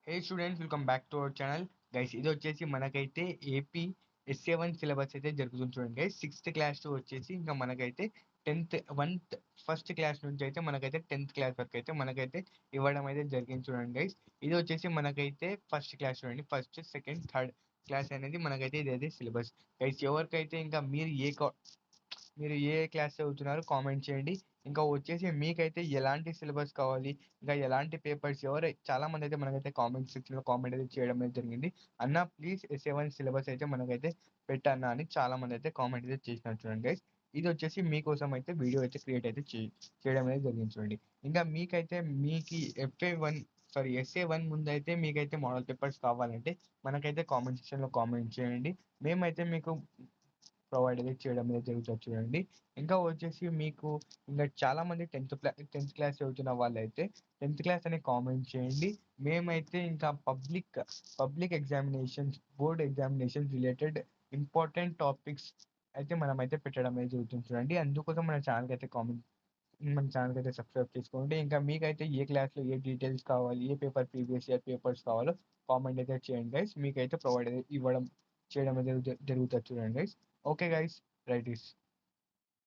Hey students, welcome back to our channel. Guys, ఇది వచ్చేసి మనకైతే ఏపీ SA1 సిలబస్ అయితే జరుగుతుంది చూడండి గైస్. 6th క్లాస్ టు వచ్చేసి ఇంకా మనకైతే 1st క్లాస్ నుంచి అయితే మనకైతే 10th క్లాస్ వరకు అయితే మనకైతే ఇవ్వడం అయితే జరిగింది చూడండి గైస్. ఇది వచ్చేసి మనకైతే ఫస్ట్ క్లాస్ చూడండి, ఫస్ట్ సెకండ్ థర్డ్ క్లాస్ అనేది మనకైతే ఇదైతే సిలబస్ గైస్. ఎవరికైతే ఇంకా మీరు ఏ క్లాస్ చదువుతున్నారు కామెంట్ చేయండి. ఇంకా వచ్చేసి మీకైతే ఎలాంటి సిలబస్ కావాలి, ఇంకా ఎలాంటి పేపర్స్, చాలా మంది అయితే మనకైతే కామెంట్ సెక్షన్ లో కామెంట్ అయితే చేయడం అయితే జరిగింది. అన్న ప్లీజ్ SA1 సిలబస్ అయితే మనకైతే పెట్టన్నా అని చాలా మంది అయితే కామెంట్ అయితే చేసినారు చూడండి గైస్. ఇది వచ్చేసి మీకోసం అయితే వీడియో అయితే క్రియేట్ అయితే చేయడం అయితే జరిగింది చూడండి. ఇంకా మీకైతే మీకు SA1 ముందు అయితే మీకైతే మోడల్ పేపర్స్ కావాలంటే మనకైతే కామెంట్ సెక్షన్ లో కామెంట్ చేయండి. మేమైతే మీకు ప్రొవైడ్ అయితే చేయడం అనేది జరుగుతుంది చూడండి. ఇంకా వచ్చేసి మీకు ఇంకా చాలా మంది 10th క్లాస్ చదువుతున్న వాళ్ళు అయితే 10th క్లాస్ అనే కామెంట్ చేయండి. మేమైతే ఇంకా public examinations, board examinations related important topics అయితే మనం అయితే పెట్టడం అనేది జరుగుతుంది చూడండి. అందుకోసం మన ఛానల్ అయితే సబ్స్క్రైబ్ చేసుకోండి. ఇంకా మీకైతే ఏ క్లాస్లో ఏ డీటెయిల్స్ కావాలి, ఏ పేపర్ ప్రీవియస్ ఇయర్ పేపర్స్ కావాలో కామెంట్ అయితే చేయండి గైస్. మీకైతే ప్రొవైడ్ చేయడం అయితే జరుగుతుంది చూడండి guys. Okay guys, right is